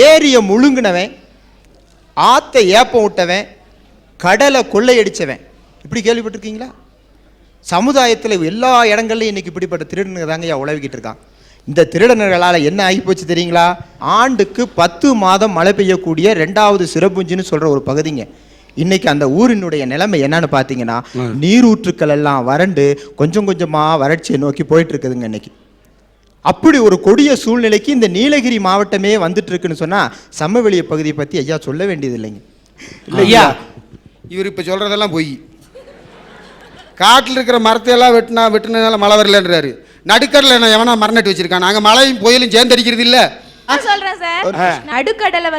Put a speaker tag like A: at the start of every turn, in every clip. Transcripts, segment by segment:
A: ஏரிய முழுங்கினவன், ஆத்தை ஏப்பம் விட்டவன், கடலை கொள்ளையடிச்சவன், இப்படி கேள்விப்பட்டிருக்கீங்களா? சமுதாயத்தில் எல்லா இடங்கள்லையும் இன்னைக்கு இப்படிப்பட்ட திருடனுங்க தாங்க உழவிக்கிட்டு இருக்கான். இந்த திருடனர்களால் என்ன ஆகி போச்சு தெரியுங்களா? ஆண்டுக்கு 10 மாதம் மழை பெய்யக்கூடிய 2வது சிறப்புஞ்சின்னு சொல்ற ஒரு பகுதிங்க. இன்னைக்கு அந்த ஊரினுடைய நிலைமை என்னன்னு பார்த்தீங்கன்னா, நீரூற்றுக்கள் எல்லாம் வறண்டு கொஞ்சம் கொஞ்சமா வறட்சியை நோக்கி போயிட்டு இருக்குதுங்க. இன்னைக்கு அப்படி ஒரு கொடிய சூழ்நிலைக்கு இந்த நீலகிரி மாவட்டமே வந்துட்டு இருக்குன்னு சொன்னா சமவெளிய பகுதியை பத்தி ஐயா சொல்ல வேண்டியது இல்லைங்க.
B: ஐயா, இவர் இப்ப சொல்றதெல்லாம் பொய். காட்டில் இருக்கிற மரத்தை எல்லாம் வெட்டினால மழை வரலன்றாரு. நடுக்கடல என்ன எவனா மரம் நட்டு வச்சிருக்கான்? நாங்க மழையும் புயலும் சேர்ந்தடிக்கிறது இல்ல.
C: சொல்றேன் சார், நடுக்கடலை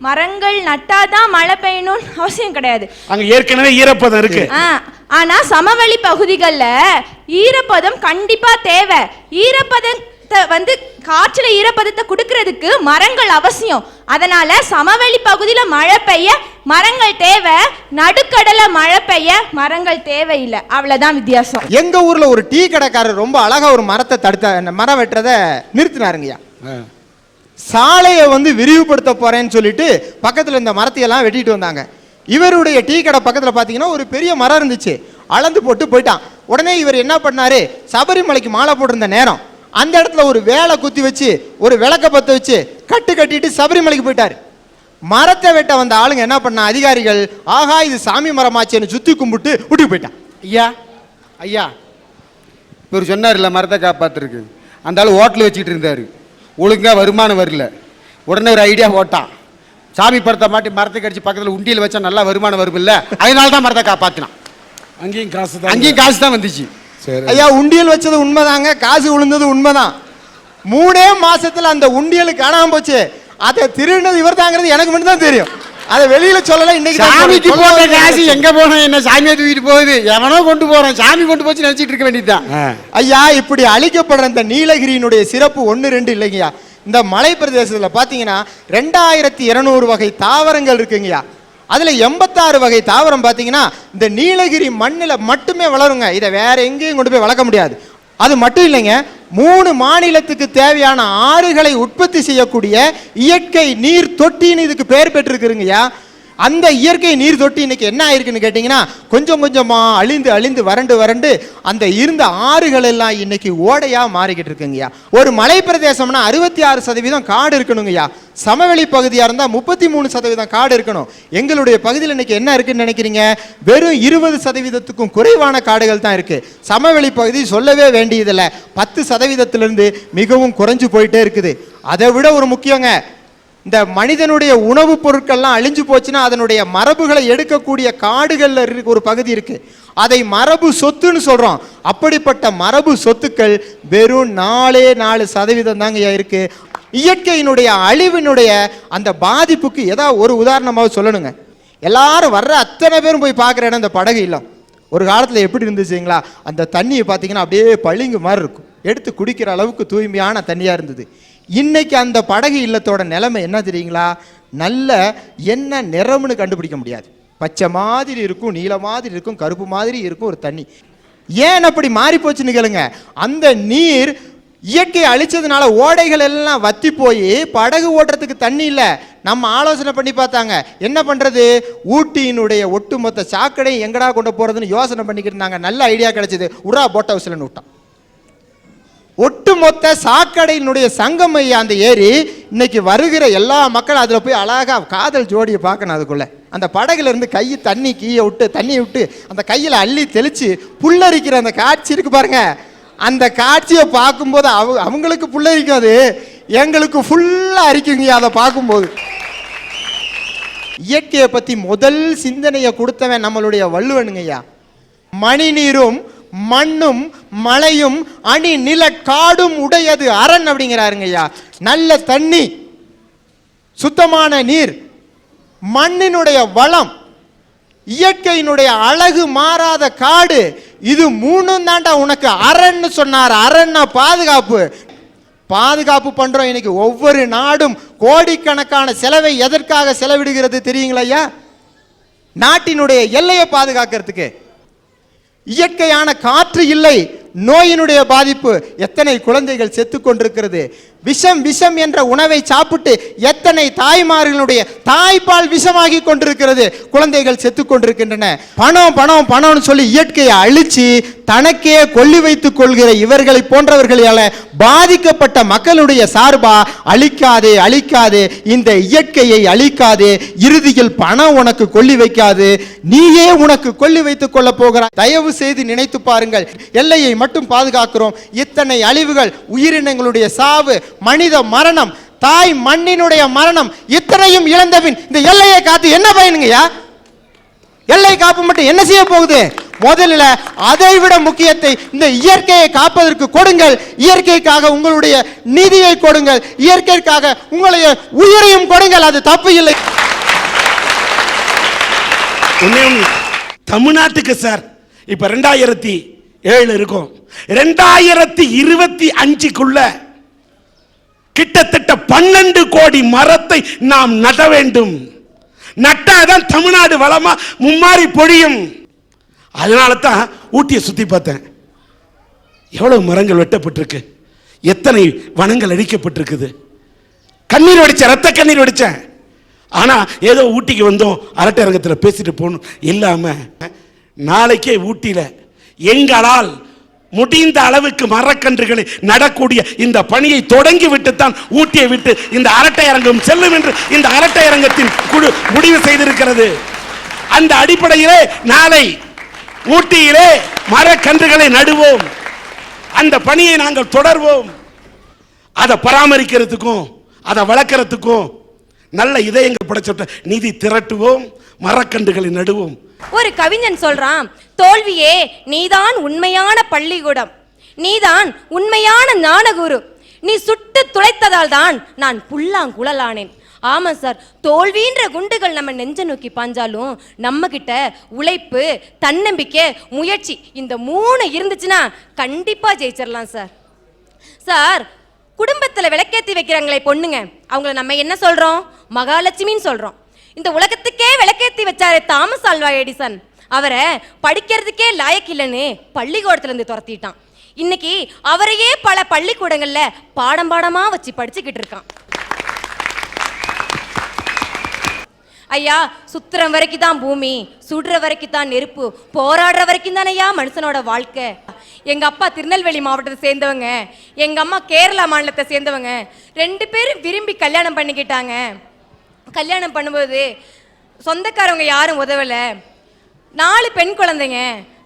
C: மரங்கள் நட்டாதான் மழை பெய்யணும்னு அவசியம் கிடையாது.
D: அங்க ஏற்கனவே ஈரப்பதம் இருக்கு.
C: ஆனா சமவெளி பகுதிகள்ல ஈரப்பதம் கண்டிப்பா தேவை. ஈரப்பதம் காற்றுல ஈரப்பதத்தை கொடுக்கறதுக்கு மரங்கள் அவசியம். அதனால சமவெளி பகுதியில மழை பெய்ய மரங்கள் தேவை, நடுக்கடலை மழை பெய்ய மரங்கள் தேவையில்லை. அவ்வளவுதான் வித்தியாசம்.
A: எங்க ஊர்ல ஒரு டீ கடைக்காரர் ரொம்ப அழகா ஒரு மரத்தை தடுத்த மரம் வெட்டுறத நிறுத்தினாருங்கய்யா. சாலையை விரிவுபடுத்த போறேன்னு சொல்லிட்டு பக்கத்துல இந்த மரத்தையெல்லாம் வெட்டிட்டு வந்தாங்க. இவருடைய டீ கடை பக்கத்துல பாத்தீங்கன்னா ஒரு பெரிய மரம் இருந்துச்சு. அளந்து போட்டு போயிட்டான். உடனே இவர் என்ன பண்ணாரு, சபரிமலைக்கு மாலை போட்டிருந்த நேரம் அந்த இடத்துல ஒரு வேலை குத்தி வச்சு ஒரு விளக்க பத்த வச்சு கட்டிட்டு சபரிமலைக்கு போயிட்டாரு. மரத்தை வெட்ட வந்த ஆளுங்க என்ன பண்ண, அதிகாரிகள் ஆகா இது சாமி மரமாச்சேன்னு சுத்தி கும்பிட்டு விட்டு போயிட்டான்.
B: ஐயா இவர் சொன்னார்ல மரத்தை காப்பாத்துருக்கு, அந்த ஆள் ஹோட்டல் வச்சுட்டு இருந்தாரு, ஒழுங்கா வருமானம் வரல. உடனே ஒரு ஐடியா போட்டான், சாமி படத்தை மாட்டி மரத்தை கடிச்சு பக்கத்தில் உண்டியில் வச்சா நல்லா வருமானம் வரும் இல்ல, அதனால தான் மரத்தை காப்பாத்தினான். அங்கேயும் காசு தான் வந்துச்சு.
A: ஐயா, உண்டியல் வச்சது உண்மைதாங்க, காசு விழுந்தது உண்மைதான். 3 மாசத்துல அந்த உண்டியல் காணாம போச்சு. அதை திருடினது இவர் தாங்கிறது எனக்கு மட்டும் தான் தெரியும். அதை வெளியில சொல்லல. இன்னைக்கு
B: சாமிக்கு போட்ட காசு எங்க போன, என்ன சாமியை தூக்கிட்டு போகுது, எவனோ கொண்டு போறான், சாமி கொண்டு போச்சு நினைச்சிட்டு இருக்க வேண்டியதுதான்.
A: ஐயா, இப்படி அழிக்கப்படுற இந்த நீலகிரியினுடைய சிறப்பு 1, 2 இல்லைங்கய்யா. இந்த மலை பிரதேசத்துல பாத்தீங்கன்னா 2200 வகை தாவரங்கள் இருக்குங்கய்யா. அதுல 86 வகை தாவரம் பாத்தீங்கன்னா இந்த நீலகிரி மண்ணில் மட்டுமே வளருங்க. இதை வேற எங்கேயும் கொண்டு போய் வளர்க்க முடியாது. அது மட்டும் இல்லைங்க, 3 மாநிலத்துக்கு தேவையான ஆறுகளை உற்பத்தி செய்யக்கூடிய இயற்கை நீர் தொட்டின்னு இதுக்கு பெயர் பெற்றிருக்குங்கய்யா. அந்த இயற்கை நீர் தொட்டி இன்னைக்கு என்ன ஆயிருக்குன்னு கேட்டீங்கன்னா கொஞ்சம் கொஞ்சமா அழிந்து வறண்டு அந்த இருந்த ஆறுகள் எல்லாம் இன்னைக்கு ஓடையா மாறிக்கிட்டு இருக்குங்கய்யா. ஒரு மலை பிரதேசம்னா 66% காடு இருக்கணுங்கய்யா. சமவெளி பகுதியா இருந்தா 33% காடு இருக்கணும். எங்களுடைய பகுதியில் இன்னைக்கு என்ன இருக்குன்னு நினைக்கிறீங்க? வெறும் 20%க்கும் குறைவான காடுகள் தான் இருக்கு. சமவெளி பகுதி சொல்லவே வேண்டியதில்லை, 10%லிருந்து மிகவும் குறைஞ்சு போயிட்டே இருக்குது. அதை விட ஒரு முக்கியங்க, இந்த மனிதனுடைய உணவுப் பொருட்கள்லாம் அழிஞ்சு போச்சுன்னா அதனுடைய மரபுகளை எடுக்கக்கூடிய காடுகள்ல ஒரு பகுதி இருக்கு. அதை மரபு சொத்துன்னு சொல்றோம். அப்படிப்பட்ட மரபு சொத்துக்கள் வெறும் 4% தாங்க இருக்கு. இயற்கையினுடைய அழிவினுடைய அந்த பாதிப்புக்கு ஏதாவது ஒரு உதாரணமாக சொல்லணுங்க. எல்லாரும் வர்ற அத்தனை பேரும் போய் பார்க்குற இடம் இந்த படகு இல்லம். ஒரு காலத்தில் எப்படி இருந்துச்சுங்களா, அந்த தண்ணியை பார்த்தீங்கன்னா அப்படியே பளிங்கு மாதிரி இருக்கும், எடுத்து குடிக்கிற அளவுக்கு தூய்மையான தண்ணியாக இருந்தது. இன்னைக்கு அந்த படகு இல்லத்தோட நிலைமை என்ன தெரியுங்களா? நல்ல என்ன நிறம்னு கண்டுபிடிக்க முடியாது. பச்சை மாதிரி இருக்கும், நீல மாதிரி இருக்கும், கருப்பு மாதிரி இருக்கும் ஒரு தண்ணி. ஏன் அப்படி மாறி போச்சுன்னு கேளுங்க. அந்த நீர் இயற்கை அழிச்சதுனால ஓடைகள் எல்லாம் வத்தி போய் படகு ஓட்டுறதுக்கு தண்ணி இல்லை. நம்ம ஆலோசனை பண்ணி பார்த்தாங்க, என்ன பண்றது, ஊட்டியினுடைய ஒட்டுமொத்த சாக்கடை எங்கடா கொண்டு போறதுன்னு யோசனை பண்ணிக்கிட்டு இருந்தாங்க. நல்ல ஐடியா கிடைச்சது, உரா போட் ஹவுஸ்ல விட்டான். ஒட்டுமொத்த சாக்கடையினுடைய சங்கம் ஐயா அந்த ஏரி. இன்னைக்கு வருகிற எல்லா மக்களும் அதில் போய் அழகா காதல் ஜோடியை பார்க்கணும். அதுக்குள்ள அந்த படகுல இருந்து தண்ணியை விட்டு அந்த கையில் அள்ளி தெளிச்சு புல்லரிக்கிற அந்த காட்சி இருக்கு பாருங்க. அந்த காட்சியை பார்க்கும்போது அவங்களுக்கு புல்லரிக்கும், அது எங்களுக்கு ஃபுல்லா அரிக்குங்க அதை பார்க்கும்போது. இயற்கையை பத்தி முதல் சிந்தனையை கொடுத்தவன் நம்மளுடைய வள்ளுவனுங்கய்யா. மணி நீரும் மண்ணும் மழையும் அணி நில காடும் உடையது அரண் அப்படிங்கிறாருங்கய்யா. நல்ல தண்ணி, சுத்தமான நீர், மண்ணினுடைய வளம், இயற்கையினுடைய அழகு மாறாத காடு, இது 3 தாண்டா உனக்கு அரண்னு சொன்னார். அரண்னா பாதுகாப்பு பண்றோம். இன்னைக்கு ஒவ்வொரு நாடும் கோடிக்கணக்கான செலவை எதற்காக செலவிடுகிறது தெரியுங்களா? நாட்டினுடைய எல்லையை பாதுகாக்கிறதுக்கு. இயற்கையான காற்று இல்லை, நோயினுடைய பாதிப்பு, எத்தனை குழந்தைகள் செத்து கொண்டிருக்கிறது. விஷம் விஷம் என்ற உணவை சாப்பிட்டு எத்தனை தாய்மார்களுடைய தாய்ப்பால் விஷமாகி கொண்டிருக்கிறது. குழந்தைகள் செத்து கொண்டிருக்கின்றன. பணம் பணம் பணம்னு சொல்லி இயற்கையை அழிச்சு தனக்கே கொல்லி வைத்துக் கொள்கிற இவர்களை போன்றவர்களால பாதிக்கப்பட்ட மக்களுடைய சார்பா அழிக்காதே அழிக்காதே, இந்த இயற்கையை அழிக்காதே, இறுதியில் பணம் உனக்கு கொல்லி வைக்காது, நீயே உனக்கு கொல்லி வைத்துக் கொள்ள போகிறாய். தயவு செய்து நினைத்து பாருங்கள். எல்லையை மட்டும் பாதுகாக்கிறோம், இத்தனை அழிவுகள், உயிரினங்களுடைய சாவு, மனித மரணம், தாய் மண்ணினுடைய மரணம், இத்தனையும் இழந்தபின் இந்த எல்லையை காத்து என்ன பயனுங்கய்யா? எல்லை காப்பு மட்டும் என்ன செய்ய போகுது? முதலில் அதைவிட முக்கியத்தை இந்த இயற்கையை காப்பதற்கு கொடுங்கள். இயற்கைக்காக உங்களுடைய நிதியை கொடுங்கள், இயற்கைக்காக உங்களுடைய உயிரையும் கொடுங்கள். அது தப்பு இல்லை.
D: தமிழ்நாட்டுக்கு சார் இப்ப 2007 இருக்கும், 2025க்குள்ள கிட்டத்தட்ட 12 கோடி மரத்தை நாம் நட வேண்டும். நட்டாதான் தமிழ்நாடு வளமா மும்மாறி பொழியும். அதனால தான் ஊட்டியை சுத்தி பார்த்தேன். எவ்வளவு மரங்கள் வெட்டப்பட்டிருக்கு, எத்தனை வனங்கள் அழிக்கப்பட்டிருக்குது. கண்ணீர் வடிச்சேன், ரத்த கண்ணீர் வடிச்சேன். ஆனா ஏதோ ஊட்டிக்கு வந்தோம், அரட்டை அரங்கத்தில் பேசிட்டு போகணும் இல்லாம, நாளைக்கே ஊட்டியில எங்களால் முடிந்த அளவுக்கு மரக்கன்றுகளை நடக்கூடிய இந்த பணியை தொடங்கி விட்டுத்தான் ஊட்டியை விட்டு இந்த அரட்டை அரங்கம் செல்லும் என்று இந்த அரட்டை அரங்கத்தின் குழு முடிவு செய்திருக்கிறது. அந்த அடிப்படையிலே நாளை ஊட்டியிலே மரக்கன்றுகளை நடுவோம். அந்த பணியை நாங்கள் தொடர்வோம். அதை பராமரிக்கிறதுக்கும் அதை வளர்க்கறதுக்கும் நல்ல இதயங்கள் படைச்ச நிதி திரட்டுவோம், மரக்கன்றுகளை நடுவோம்.
C: ஒரு கவிஞன் சொல்றான், தோல்வியே நீதான் உண்மையான பள்ளிக்கூடம், நீதான் உண்மையான ஞானகுரு, நீ சுட்டு துளைத்ததால் தான் நான் புல்லாங்குழலானேன். ஆமா சார், தோல்வின்ற குண்டுகள் நம்ம நெஞ்ச நோக்கி பாஞ்சாலும் நம்ம கிட்ட உழைப்பு, தன்னம்பிக்கை, முயற்சி, இந்த 3 இருந்துச்சுன்னா கண்டிப்பா ஜெயிச்சிடலாம் சார். சார், குடும்பத்துல விளக்கேத்தி வைக்கிறாங்களே பொண்ணுங்க, அவங்கள நம்ம என்ன சொல்றோம்? மகாலட்சுமின்னு சொல்றோம். இந்த உலகத்துக்கே விளக்கேத்தி வச்சாரு தாமஸ் ஆல்வா எடிசன், அவரை படிக்கிறதுக்கே லாயக்கில்லைன்னு பள்ளிக்கூடத்துல இருந்து துரத்திட்டான். இன்னைக்கு அவரையே பல பள்ளிக்கூடங்கள்ல பாடம் பாடமா வச்சு படிச்சுக்கிட்டு இருக்கான். ஐயா, சுத்துற வரைக்கும் தான் பூமி, சுடுற வரைக்கும் தான் நெருப்பு, போராடுற வரைக்கும் தானே ஐயா மனுஷனோட வாழ்க்கை. எங்க அப்பா திருநெல்வேலி மாவட்டத்தை சேர்ந்தவங்க, எங்க அம்மா கேரளா மாநிலத்தை சேர்ந்தவங்க. 2 பேரும் விரும்பி கல்யாணம் பண்ணிக்கிட்டாங்க. கல்யாணம் பண்ணும்போது சொந்தக்காரவங்க யாரும் உதவல. 4 பெண் குழந்தைங்க.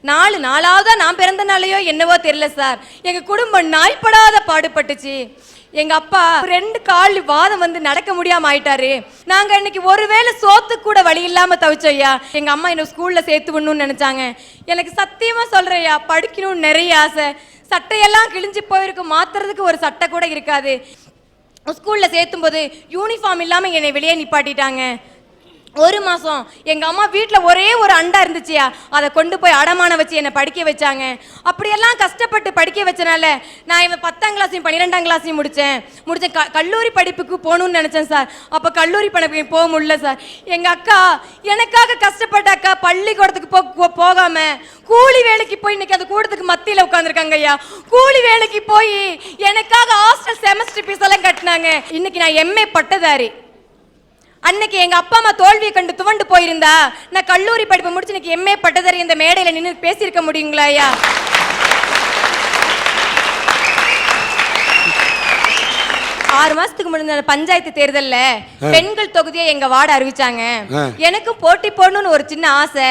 C: 4ஆவதா நான் பிறந்தனாலையோ என்னவோ தெரியல சார், எங்க குடும்பம் நாய்ப்படாத பாடுபட்டுச்சு. எங்க அப்பா 2 கால் வாதம் வந்து நடக்க முடியாம ஆயிட்டாரு. நாங்க இன்னைக்கு ஒருவேளை சோத்து கூட வழி இல்லாம தவிச்சோம் ஐயா. எங்க அம்மா என்ன ஸ்கூல்ல சேர்த்து விடணும்னு நினைச்சாங்க. எனக்கு சத்தியமா சொல்றேயா, படிக்கணும்னு நிறைய ஆசை. சட்டையெல்லாம் கிழிஞ்சு போயிருக்கு, மாத்துறதுக்கு ஒரு சட்டை கூட இருக்காது. ஸ்கூல்ல சேர்த்தும் போது யூனிஃபார்ம் இல்லாம என்னை வெளியே நிப்பாட்டிட்டாங்க. 1 மாசம் எங்க அம்மா வீட்டில் ஒரே ஒரு அண்டா இருந்துச்சியா, அதை கொண்டு போய் அடமான வச்சு என்னை படிக்க வச்சாங்க. அப்படியெல்லாம் கஷ்டப்பட்டு படிக்க வச்சனால நான் இவன் 10ஆம் கிளாஸையும் 12ஆம் கிளாஸையும் முடித்தேன். கல்லூரி படிப்புக்கு போகணும்னு நினச்சேன் சார். அப்போ கல்லூரி படிப்பு போக முடியல சார். எங்கள் அக்கா எனக்காக கஷ்டப்பட்ட அக்கா பள்ளிக்கூடத்துக்கு போகாம கூலி வேலைக்கு போய் இன்னைக்கு அந்த கூடத்துக்கு மத்தியில் உட்காந்துருக்காங்க ஐயா. கூலி வேலைக்கு போய் எனக்காக ஹாஸ்டல் செமஸ்டர் ஃபீஸ் எல்லாம் கட்டினாங்க. இன்னைக்கு நான் எம்ஏ பட்டதாரி. அன்னைக்கு எங்க அப்பா அம்மா தோல்வியை கண்டு துவண்டு போயிருந்தா நான் கல்லூரி படிப்பு முடிச்சு இன்னைக்கு எம்ஏ பட்டதாரி இந்த மேடையில நின்று பேசியிருக்க முடியுங்களா ஐயா? 6 மாசத்துக்கு முன்னாடி பஞ்சாயத்து தேர்தல்ல பெண்கள் தொகுதியை எங்க வார்டு அறிவிச்சாங்க. எனக்கும் போட்டி போடணும்னு ஒரு சின்ன ஆசை.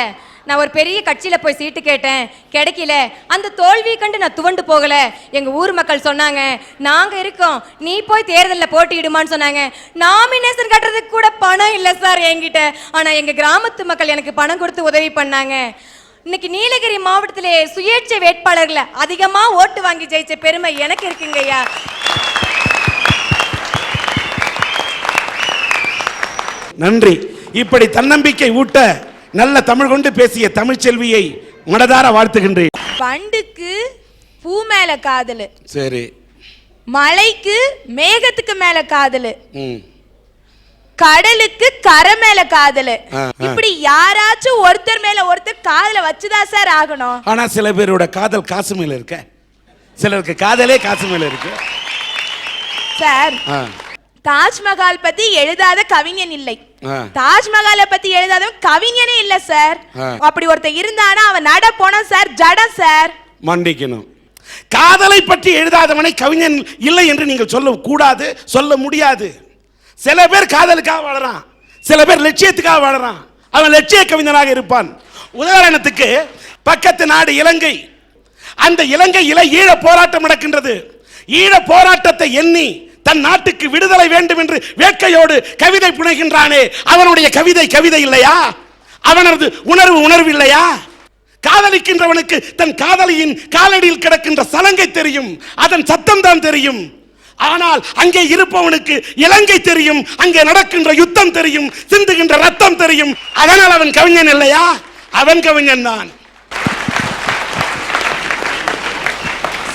C: நான் ஒரு பெரிய கட்சியில போய் சீட்டு கேட்டேன், கிடைக்கல. அந்த தோல்வியை கண்டு நான் துவண்டு போகல. எங்க ஊர் மக்கள் சொன்னாங்க, நாங்க இருக்கோம், நீ போய் தேர்தலில் போட்டியிடுமான்னு சொன்னாங்க. நாமினேஷன் கட்டுறதுக்கு கூட பணம் இல்லை சார் என்கிட்ட. ஆனா எங்க கிராமத்து மக்கள் எனக்கு பணம் கொடுத்து உதவி பண்ணாங்க. இன்னைக்கு நீலகிரி மாவட்டத்திலே சுயேட்சை வேட்பாளர்களை அதிகமா ஓட்டு வாங்கி ஜெயிச்ச பெருமை எனக்கு இருக்குங்க ஐயா.
D: நன்றி. இப்படி தன்னம்பிக்கை ஊட்ட நல்ல தமிழ் கொண்டு பேசிய தமிழ்ச்செல்வியை மனதார வாழ்த்துகின்றேன்.
C: வண்டுக்கு பூ மேல காதலு,
D: சரி,
C: மலைக்கு மேகத்துக்கு மேல காதலு, கடலுக்கு கரை மேல காதலு. இப்படி யாராச்சும் ஒருத்தர் மேல ஒருத்தர் காதல வச்சுதான் சார் ஆகணும்.
D: ஆனா சில பேரோட காதல் காசு மேல இருக்க, சிலருக்கு காதலே காசு மேல இருக்கு.
C: சார், தாஜ்மஹால் பத்தி எழுதாத கவிஞன் இல்லை. தாஜ்மஹாலை பத்தி எழுதாதவன் கவிஞனே இல்ல சார். அப்படி ஒருத்தர் இருந்தானா அவன் நட போனோம் சார், ஜடம் சார்.
D: மன்னிக்கணும். காதலை பற்றி எழுதாதவனை கவிஞன் இல்லை என்று நீங்கள் சொல்ல கூடாது, சொல்ல முடியாது. சில பேர் காதலுக்காக வாழறான், சில பேர் லட்சியத்துக்காக வாழறான். அவன் லட்சிய கவிஞனாக இருப்பான். உதாரணத்துக்கு பக்கத்து நாடு இலங்கை. அந்த இலங்கையில ஈழ போராட்டம் நடக்கின்றது. ஈழ போராட்டத்தை எண்ணி தன் நாட்டுக்கு விடுதலை வேண்டும் என்று வேட்கையோடு கவிதை புனைகின்றானே, அவனுடைய கவிதை கவிதை இல்லையா? அவனது உணர்வு உணர்வு இல்லையா? காதலிக்கின்றவனுக்கு தன் காதலியின் காலடியில் கிடக்கின்ற சலங்கை தெரியும், அதன் சத்தம் தான் தெரியும். ஆனால் அங்கே இருப்பவனுக்கு இலங்கை தெரியும், அங்கே நடக்கின்ற யுத்தம் தெரியும், சிந்துகின்ற ரத்தம் தெரியும். அதனால் அவன் கவிஞன் இல்லையா? அவன் கவிஞன் தான்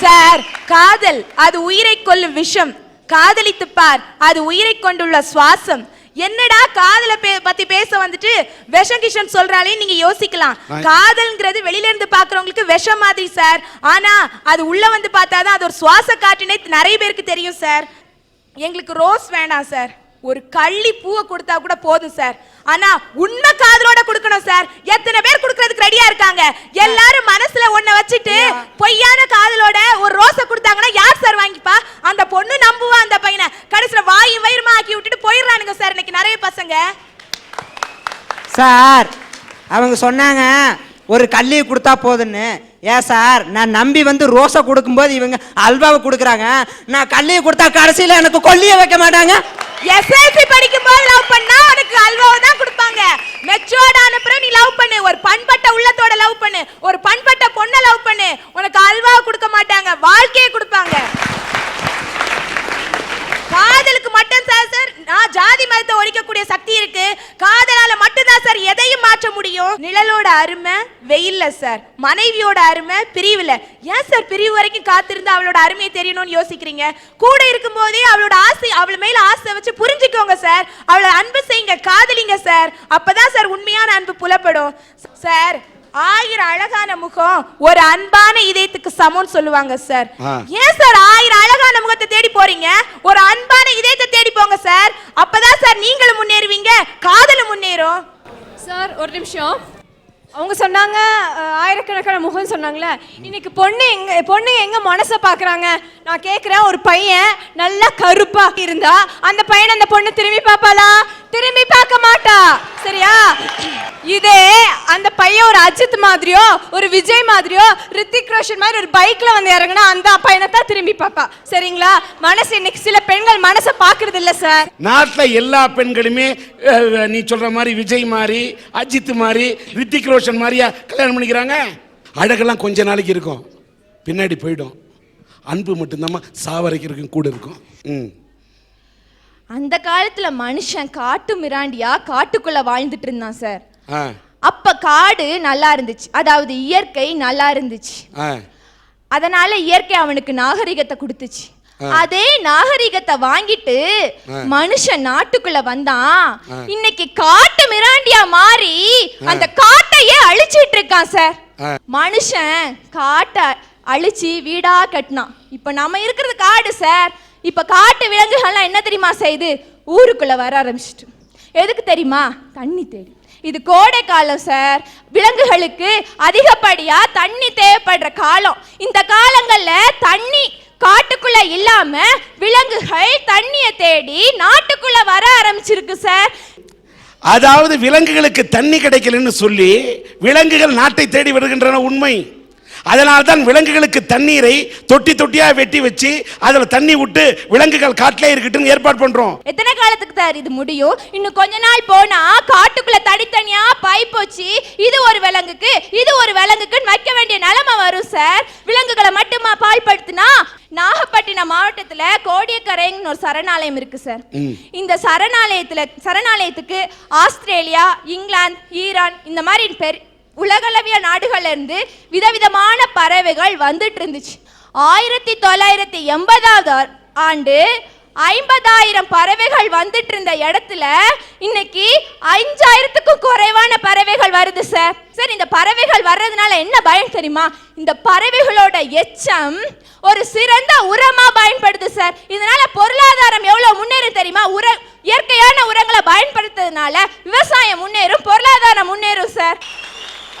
C: சார். காதல் அது உயிரை கொல்லும் விஷம். காதலித்து பார், அது உயிரை கொண்டுள்ள சுவாசம். என்னடா காதல பத்தி பேச வந்துட்டு விஷம் கிஷம் சொல்றாலே நீங்க யோசிக்கலாம். காதல்ங்கிறது வெளியில இருந்து பாக்குறவங்களுக்கு விஷம் மாதிரி சார். ஆனா அது உள்ள வந்து பார்த்தாதான் அது ஒரு சுவாச காற்றுனே நிறைய பேருக்கு தெரியும் சார். எங்களுக்கு ரோஸ் வேணாம் சார், ஒரு கள்ளி பூவை கொடுத்தா கூட போதும் சார். ஆனா உண்மை காதலோட கொடுக்கணும் சார். எத்தனை பேர் கொடுக்கிறதுக்கு ரெடியா இருக்காங்க? எல்லாரும் மனசுல ஒன்ன வச்சுட்டு பொய்யான காதலோட ஒரு ரோஸை கொடுத்தாங்கன்னா யார் சார் வாங்கிப்பா? அந்த பொண்ணு நம்புவா அந்த பையனை. கடைசியில வாயும் வயிறுமா ஆக்கி விட்டுட்டு போயிடுறானுங்க சார் இன்னைக்கு நிறைய பசங்க.
E: சார் அவங்க சொன்னாங்க ஒரு கல்லியை கொடுத்தா போதுன்னு. ஏன் சார், நான் நம்பி வந்து ரோஸை கொடுக்கும்போது இவங்க அல்வாவை கொடுக்குறாங்க. நான் கல்லியை கொடுத்தா கடைசியில் எனக்கு கொல்லியை வைக்க மாட்டாங்க.
C: எஸ்எல்சி படிக்கும் போது லவ் பண்ணா உனக்கு அல்வாவை தான் கொடுப்பாங்க. மெச்சூர்ட் ஆன பிறகு நீ லவ் பண்ணு, ஒரு பண்பட்ட உள்ளத்தோட லவ் பண்ணு, ஒரு பண்பட்ட பொண்ணை லவ் பண்ணு. உனக்கு அல்வாவை கொடுக்க மாட்டாங்க, வாழ்க்கையை கொடுப்பாங்க. காதலுக்கு மட்டும் சார் நான் ஜாதி மதத்தை ஒழிக்கக்கூடிய சக்தி இருக்கு. காதலால மட்டும் தான் சார் எதையும் மாற்ற முடியும். நிழலோட அருமை வெயில்ல சார், மனைவியோட அருமை பிரிவுல. ஏன் சார் பிரிவு வரைக்கும் காத்திருந்து அவளோட அருமையை தெரியணும்னு யோசிக்கிறீங்க? கூட இருக்கும் போதே அவளோட ஆசை, அவள் மேல ஆசை வச்சு புரிஞ்சுக்கோங்க சார். அவளை அன்பு செய்யுங்க, காதலிங்க சார். அப்பதான் சார் உண்மையான அன்பு புலப்படும் சார். 1000 அழகான முகம் ஒரு அன்பான இதயத்துக்கு சமம்னு சொல்லுவாங்க சார். ஏன் சார் 1000 அழகான முகத்தை தேடி போறீங்க? ஒரு அன்பான இதயத்தை தேடி போங்க சார். அப்பதான் சார் நீங்களும் முன்னேறுவீங்க, காதலும் முன்னேறும்.
F: சார் ஒரு நிமிஷம். அவங்க சொன்னாங்க ஆயிரக்கணக்கான முகம் சொன்னாங்களே, இன்னைக்கு பொண்ணுங்க எங்க மனசை பாக்குறாங்க? நான் கேட்கிறேன், ஒரு பையன் நல்லா கருப்பா இருந்தா அந்த பையனை அந்த பொண்ணு திரும்பி பாப்பாளா? திரும்பி பார்க்க மாட்டா, சரியா? இதே அந்த பையன் ஒரு அஜித் மாதிரியோ ஒரு விஜய் மாதிரியோ ரித்திக் ரோஷன் மாதிரி ஒரு பைக்ல வந்து இறங்கினா அந்த பையனை தான் திரும்பி பாப்பா, சரிங்களா? மனசு இன்னைக்கு சில பெண்கள் மனசை பாக்குறது இல்ல சார்.
D: நாட்டுல எல்லா பெண்களுமே நீ சொல்ற மாதிரி விஜய் மாதிரி, அஜித் மாதிரி, ரித்திக் ரோஷன் மாதிரியா கல்யாணம் பண்ணிக்கிறாங்க? அழகெல்லாம் கொஞ்ச நாளைக்கு இருக்கும், பின்னாடி போயிடும். அன்பு மட்டும்தான் சாவரைக்கிறதுக்கும் கூட இருக்கும்.
C: அந்த காலத்துல மனுஷன் காட்டு மிராண்டியா காட்டுக்குள்ள வாழ்ந்துட்டு இருந்தான் சார். அப்ப காடு நல்லா இருந்துச்சு, அதாவது இயற்கை நல்லா இருந்துச்சு. அதனால இயற்கை அவனுக்கு நாகரிகத்தை கொடுத்துச்சு. அதே நாகரிகத்தை வாங்கிட்டு மனுஷன் நாட்டுக்குள்ள வந்தான். இன்னைக்கு காட்டு மிராண்டியா மாறி அந்த காட்டையே அழிச்சிட்டு இருக்கான் சார். மனுஷன் காட்டை அழிச்சு வீடா கட்டினான். இப்ப நம்ம இருக்கிறது காடு சார். இப்ப காட்டு விலங்குகள்லாம் என்ன தெரியுமா செய்யுது? ஊருக்குள்ள வர ஆரம்பிச்சிட்டு. எதுக்கு தெரியுமா? தண்ணி தேடி. இது கோடை காலம் சார். விலங்குகளுக்கு அதிகப்படியா தண்ணி தேவைப்படுற காலம். இந்த காலங்கள்ல தண்ணி காட்டுக்குள்ள இல்லாம விலங்குகள் தண்ணியை தேடி நாட்டுக்குள்ள வர ஆரம்பிச்சிருக்கு சார்.
D: அதாவது விலங்குகளுக்கு தண்ணி கிடைக்கலன்னு சொல்லி விலங்குகள் நாட்டை தேடி வருகின்றன, உண்மை. அதனால்தான் விலங்குகளுக்கு தண்ணீரை தொட்டி தொட்டியா வெட்டி வச்சு அதுல தண்ணி விட்டு விலங்குகள் காட்டிலே இருக்கட்டும் ஏற்பாடு பண்றோம்.
C: எத்தனை காலத்துக்கு சார் இது முடியும்? இன்னும் கொஞ்ச நாள் போனா காட்டுக்குள்ள தனித்தனியா பைப் வச்சு இது ஒரு விலங்குக்கு இது ஒரு விலங்குக்குன்னு வைக்க வேண்டிய நிலைமை வரும் சார். விலங்குகளை மட்டுமா பால்படுத்தினா? நாகப்பட்டினம் மாவட்டத்துல கோடியக்கரைன்னு ஒரு சரணாலயம் இருக்கு சார். இந்த சரணாலயத்துக்கு ஆஸ்திரேலியா, இங்கிலாந்து, ஈரான் இந்த மாதிரி உலகளவிய நாடுகள்ல இருந்து விதவிதமான பறவைகள் வந்துட்டு இருந்துச்சு. 1980ஆம் ஆண்டு 50,000 பறவைகள் வந்துட்டு இருந்த இடத்துல இன்னைக்கு 5,000க்கும் குறைவான பறவைகள் வருது சார். சார், இந்த பறவைகள் வர்றதுனால என்ன பயன் தெரியுமா? இந்த பறவைகளோட எச்சம் ஒரு சிறந்த உரமா பயன்படுது சார். இதனால பொருளாதாரம் எவ்வளவு முன்னேறும் தெரியுமா? இயற்கையான உரங்களை பயன்படுத்துறதுனால விவசாயம் முன்னேறும், பொருளாதாரம் முன்னேறும் சார்.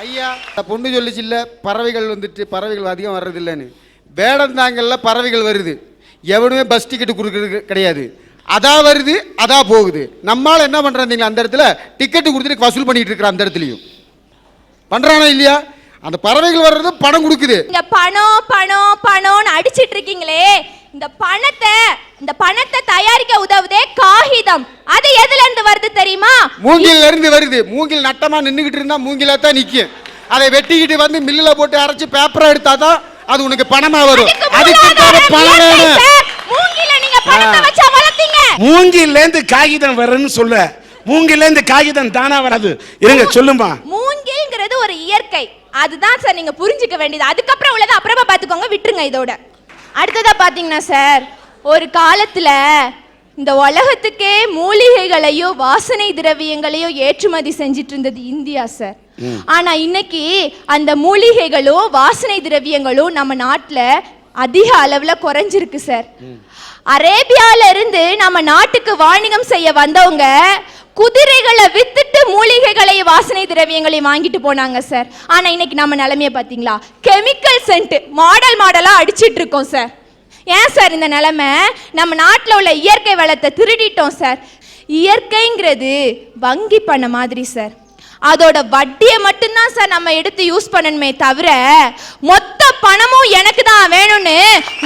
B: ஐயா, இந்த பொண்ணு சொல்லிச்சு இல்லை பறவைகள் வந்துட்டு பறவைகள் அதிகம் வர்றதில்லைன்னு. வேடந்தாங்கல்ல பறவைகள் வருது, எவனுமே பஸ் டிக்கெட்டு கொடுக்குறது கிடையாது. அதான் வருது அதான் போகுது. நம்மளால என்ன பண்ணுறாங்க அந்த இடத்துல டிக்கெட்டு கொடுத்துட்டு வசூல் பண்ணிட்டு இருக்கிற அந்த இடத்துலையும் பண்ணுறானா இல்லையா? அந்த பறவைகள் வர்றது பணம் கொடுக்குது.
C: இங்க பணம் பணம் பணம்னு அடிச்சிட்டு இருக்கீங்களே, இந்த பணத்தை தயாரிக்க உதவுதே காகிதம். அது எதுல இருந்து வருது தெரியுமா?
B: மூங்கில்ல இருந்து வருது. மூங்கில் நட்டமா நின்றுகிட்டு இருந்தா மூங்கில தான் நிக்கும். அதை வெட்டிக்கிட்டு வந்து மில்லுல போட்டு அரைச்சு பேப்பரா எடுத்தாதான் அது உனக்கு பணமா வரும். அதுக்கு பணம் வேணும்.
C: மூங்கில நீங்க பணத்தை வச்சா வளர்த்தீங்க.
D: மூங்கில்ல இருந்து காகிதம் வரும்னு சொல்ல, மூங்கில்ல இருந்து காகிதம் தானா வராது. இருங்க சொல்லுமா.
C: மூங்கில்ங்கிறது ஒரு இயற்கை, அதுதான் சார் நீங்க புரிஞ்சுக்க வேண்டியது. அதுக்கப்புறம் உள்ளதை அப்புறமா பாத்துக்கோங்க, விட்டுருங்க. இதோட அடுத்ததா பாத்தீங்கன்னா சார், ஒரு காலத்துல இந்த உலகத்துக்கே மூலிகைகளையும் வாசனை திரவியங்களையும் ஏற்றுமதி செஞ்சிட்டு இருந்தது இந்தியா சார். ஆனா இன்னைக்கு அந்த மூலிகைகளும் வாசனை திரவியங்களும் நம்ம நாட்டுல அதிக அளவுல குறைஞ்சிருக்கு சார். அரேபியால இருந்து நம்ம நாட்டுக்கு வாணிகம் செய்ய வந்தவங்க குதிரைகளை வித்துட்டு மூலிகைகளை வாசனை திரவியங்களையும் வாங்கிட்டு போனாங்க சார். ஆனா இன்னைக்கு நம்ம நிலைமைய பாத்தீங்களா? கெமிக்கல் சென்ட் மாடலா அடிச்சிட்டு இருக்கோம் சார். ஏன் சார் இந்த நிலைமை? நம்ம நாட்டில் உள்ள இயற்கை வளத்தை திருடிட்டோம் சார். இயற்கைங்கிறது வங்கி பணம் மாதிரி சார். அதோட வட்டியை மட்டும்தான் சார் நம்ம எடுத்து யூஸ் பண்ணணுமே தவிர மொத்த பணமும் எனக்கு தான் வேணும்னு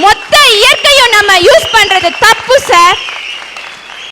C: மொத்த இயற்கையும் நம்ம யூஸ் பண்றது தப்பு சார்.